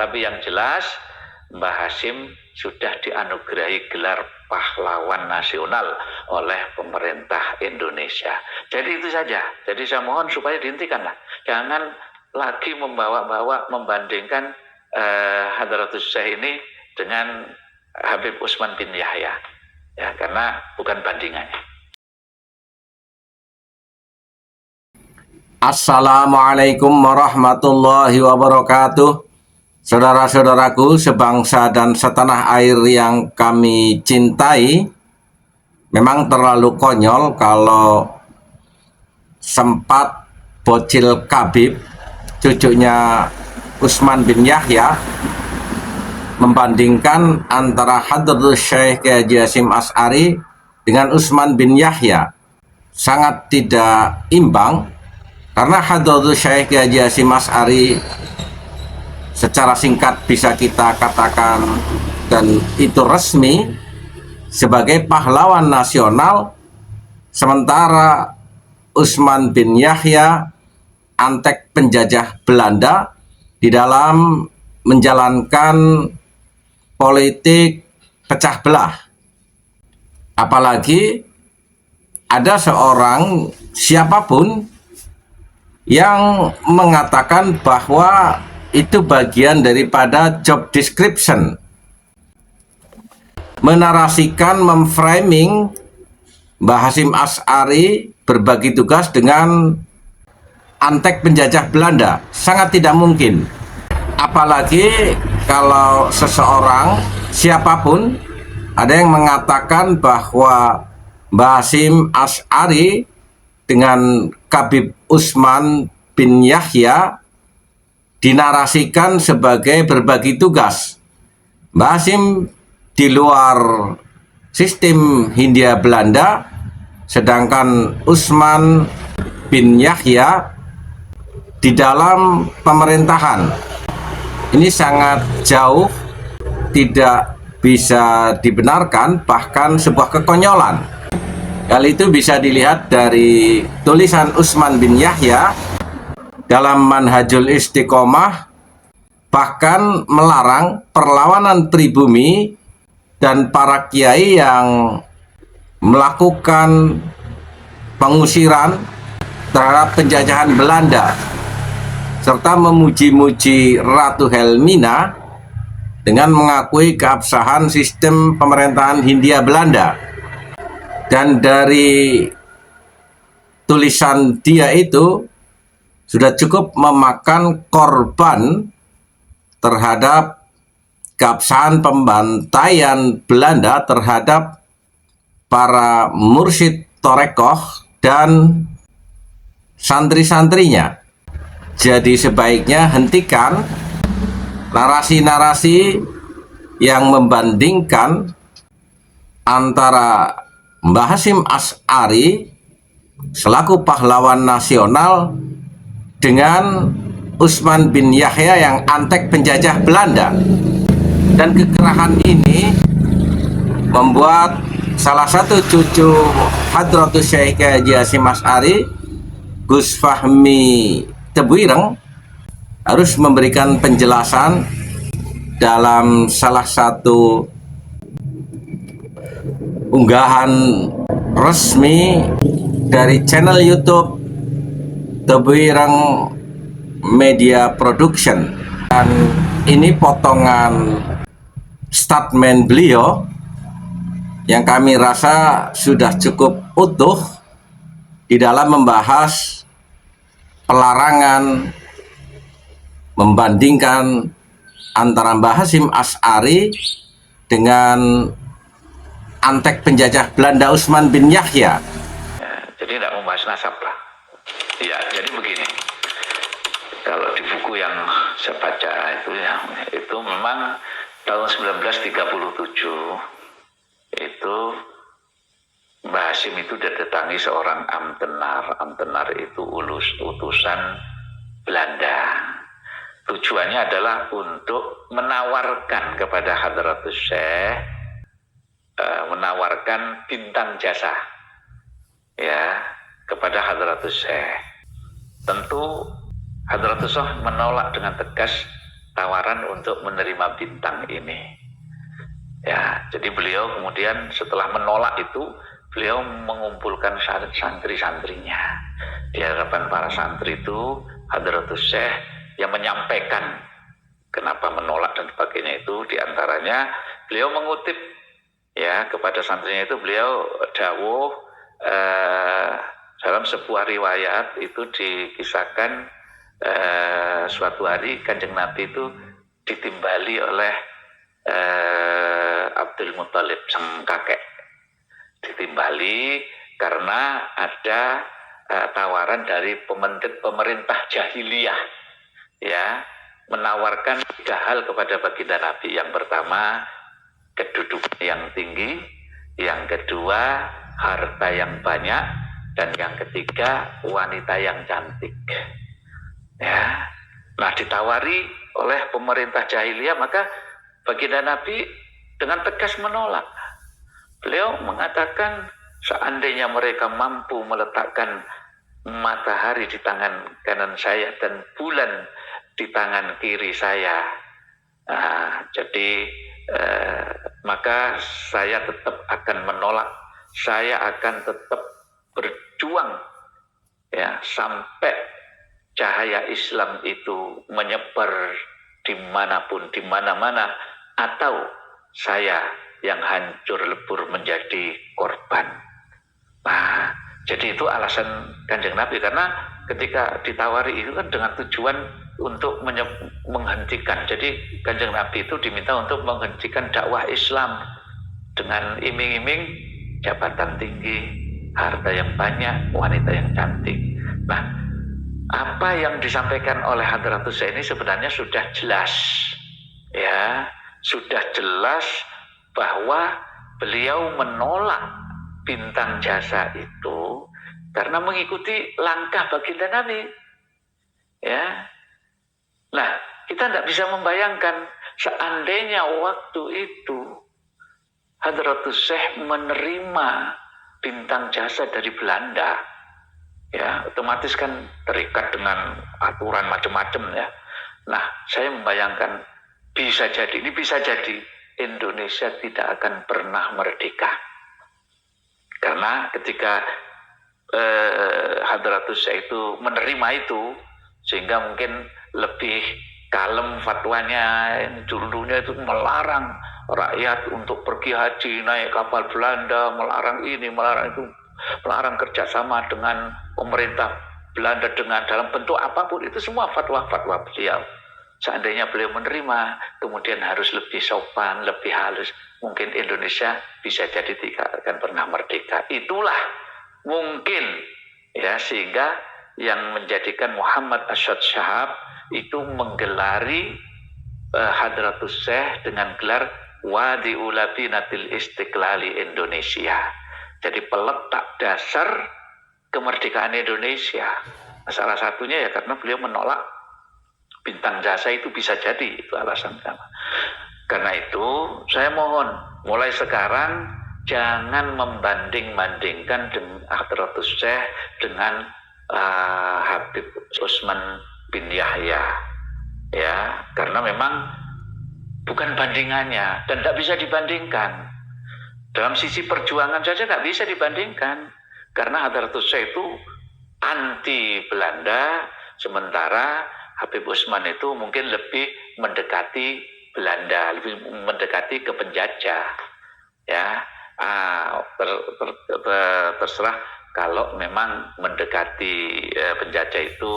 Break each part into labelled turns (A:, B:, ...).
A: Tapi yang jelas Mbah Hasyim sudah dianugerahi gelar pahlawan nasional oleh pemerintah Indonesia. Jadi itu saja. Jadi saya mohon supaya dihentikanlah. Jangan lagi membawa-bawa membandingkan Hadratus Syekh ini dengan Habib Utsman bin Yahya. Ya, karena bukan bandingannya.
B: Assalamualaikum warahmatullahi wabarakatuh. Saudara-saudaraku sebangsa dan setanah air yang kami cintai, memang terlalu konyol kalau sempat bocil Kabib, cucunya Utsman bin Yahya, membandingkan antara Hadratus Syekh Kiai Haji Hasyim Asy'ari dengan Utsman bin Yahya. Sangat tidak imbang, karena Hadratus Syekh Kiai Haji Hasyim Asy'ari secara singkat bisa kita katakan, dan itu resmi, sebagai pahlawan nasional, sementara Utsman bin Yahya antek penjajah Belanda di dalam menjalankan politik pecah belah. Apalagi ada seorang siapapun yang mengatakan bahwa itu bagian daripada job description, menarasikan, memframing Mbah Hasyim Asy'ari berbagi tugas dengan antek penjajah Belanda. Sangat tidak mungkin. Apalagi kalau seseorang, siapapun, ada yang mengatakan bahwa Mbah Hasyim Asy'ari dengan Habib Utsman bin Yahya dinarasikan sebagai berbagi tugas. Mbah Hasyim di luar sistem Hindia Belanda, sedangkan Utsman bin Yahya di dalam pemerintahan. Ini sangat jauh, tidak bisa dibenarkan, bahkan sebuah kekonyolan. Hal itu bisa dilihat dari tulisan Utsman bin Yahya dalam Manhajul Istiqomah, bahkan melarang perlawanan pribumi dan para kiai yang melakukan pengusiran terhadap penjajahan Belanda, serta memuji-muji Ratu Helmina dengan mengakui keabsahan sistem pemerintahan Hindia Belanda. Dan dari tulisan dia itu sudah cukup memakan korban terhadap keabsahan pembantaian Belanda terhadap para mursyid Torekoh dan santri-santrinya. Jadi sebaiknya hentikan narasi-narasi yang membandingkan antara Mbah Hasyim Asy'ari selaku pahlawan nasional dengan Utsman bin Yahya yang antek penjajah Belanda. Dan kekerahan ini membuat salah satu cucu Hadratus Syekh Kiai Haji Hasyim Asy'ari, Gus Fahmi Tebuireng, harus memberikan penjelasan dalam salah satu unggahan resmi dari channel YouTube Tebuireng Media Production. Dan ini potongan statement beliau yang kami rasa sudah cukup utuh di dalam membahas pelarangan membandingkan antara Mbah Hasyim Asy'ari dengan antek penjajah Belanda Utsman bin Yahya.
A: Jadi tidak membahas nasab lah. Ya, jadi begini. Kalau di buku yang saya baca itu memang tahun 1937 itu Mbah Hasyim itu didatangi seorang amtenar. Amtenar itu utusan Belanda. Tujuannya adalah untuk menawarkan kepada Hadratus Syekh, menawarkan bintang jasa ya kepada Hadratus Syekh. Tentu Hadratus Syekh menolak dengan tegas tawaran untuk menerima bintang ini. Ya, jadi beliau kemudian setelah menolak itu, beliau mengumpulkan santri-santrinya. Di hadapan para santri itu, Hadratus Syekh yang menyampaikan kenapa menolak dan sebagainya itu, diantaranya beliau mengutip ya kepada santrinya itu, beliau dawuh dalam sebuah riwayat itu dikisahkan suatu hari Kanjeng Nabi itu ditimbali oleh Abdul Muthalib sang kakek, ditimbali karena ada tawaran dari pemerintah jahiliyah ya, menawarkan 3 hal kepada baginda Nabi. Yang pertama, kedudukan yang tinggi, yang kedua, harta yang banyak, dan yang ketiga, wanita yang cantik. Ya, nah ditawari oleh pemerintah jahiliyah, maka baginda Nabi dengan tegas menolak. Beliau mengatakan seandainya mereka mampu meletakkan matahari di tangan kanan saya dan bulan di tangan kiri saya, maka saya tetap akan menolak. Saya akan tetap berjuang ya sampai cahaya Islam itu menyebar dimanapun, di mana-mana, atau saya yang hancur lebur menjadi korban. Nah, jadi itu alasan Kanjeng Nabi, karena ketika ditawari itu kan dengan tujuan untuk menghentikan. Jadi Kanjeng Nabi itu diminta untuk menghentikan dakwah Islam dengan iming-iming jabatan tinggi, harta yang banyak, wanita yang cantik. Nah, apa yang disampaikan oleh Hadratus Syekh ini sebenarnya sudah jelas, ya, sudah jelas bahwa beliau menolak bintang jasa itu karena mengikuti langkah baginda Nabi, ya. Nah, kita tidak bisa membayangkan seandainya waktu itu Hadratus Syekh menerima bintang jasa dari Belanda, ya otomatis kan terikat dengan aturan macam-macam ya. Nah, saya membayangkan bisa jadi Indonesia tidak akan pernah merdeka, karena ketika Hadratus Syekh itu menerima itu, sehingga mungkin lebih kalem fatwanya. Dulunya itu melarang rakyat untuk pergi haji, naik kapal Belanda, melarang ini, melarang itu, melarang kerjasama dengan pemerintah Belanda dengan dalam bentuk apapun. Itu semua fatwa-fatwa beliau. Seandainya beliau menerima, kemudian harus lebih sopan, lebih halus, mungkin Indonesia bisa jadi tidak akan pernah merdeka. Itulah mungkin ya, sehingga yang menjadikan Muhammad Asyad Syahab itu menggelari Hadratus Syekh dengan gelar Wadi'u Labinatil Istiqlali Indonesia. Jadi peletak dasar kemerdekaan Indonesia. Salah satunya ya karena beliau menolak bintang jasa itu, bisa jadi itu alasan pertama. Karena itu saya mohon mulai sekarang jangan membanding-bandingkan dengan Hadratus Syekh dengan Habib Utsman bin Yahya, ya, karena memang bukan bandingannya dan tidak bisa dibandingkan. Dalam sisi perjuangan saja tidak bisa dibandingkan, karena Hadratus Syekh itu anti Belanda, sementara Habib Utsman itu mungkin lebih mendekati Belanda, lebih mendekati ke penjajah, ya. Terserah kalau memang mendekati penjajah itu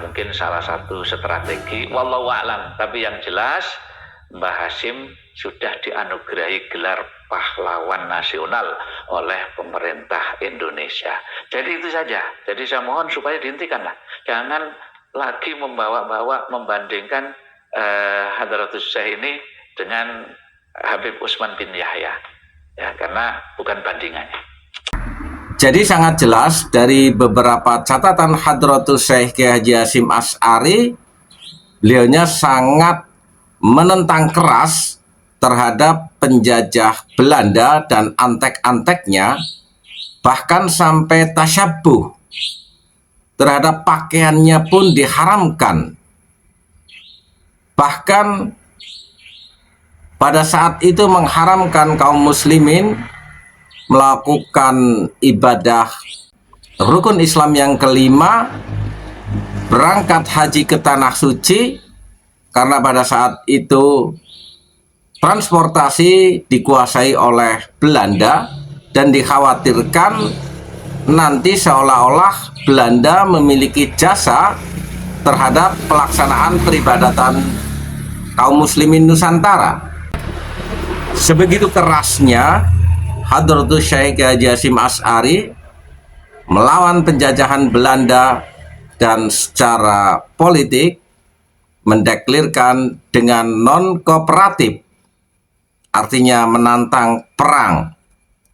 A: mungkin salah satu strategi, wallahu a'lam. Tapi yang jelas Mbah Hasyim sudah dianugerahi gelar pahlawan nasional oleh pemerintah Indonesia. Jadi itu saja. Jadi saya mohon supaya dihentikanlah. Jangan lagi membawa-bawa, membandingkan Hadratus Syekh ini dengan Habib Utsman bin Yahya, ya, karena bukan bandingannya.
B: Jadi sangat jelas dari beberapa catatan Hadratus Syekh Kiai Haji Hasyim Asy'ari, beliaunya sangat menentang keras terhadap penjajah Belanda dan antek-anteknya, bahkan sampai tasyabuh terhadap pakaiannya pun diharamkan. bahkan pada saat itu mengharamkan kaum muslimin melakukan ibadah rukun Islam yang kelima, berangkat haji ke tanah suci, karena pada saat itu transportasi dikuasai oleh Belanda dan dikhawatirkan nanti seolah-olah Belanda memiliki jasa terhadap pelaksanaan peribadatan kaum muslimin Nusantara. Sebegitu kerasnya Hadratus Syekh Haji Hasyim Asy'ari melawan penjajahan Belanda dan secara politik mendeklirkan dengan non-kooperatif, artinya menantang perang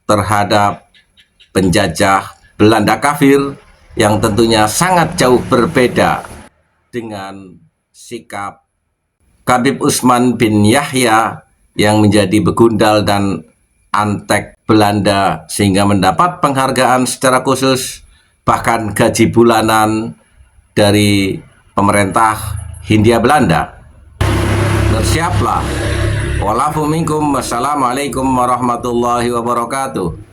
B: terhadap penjajah Belanda kafir yang tentunya sangat jauh berbeda dengan sikap Khabib Utsman bin Yahya yang menjadi begundal dan antek Belanda sehingga mendapat penghargaan secara khusus, bahkan gaji bulanan dari pemerintah Hindia Belanda. Bersiaplah. Walafu minkum. Wassalamualaikum warahmatullahi wabarakatuh.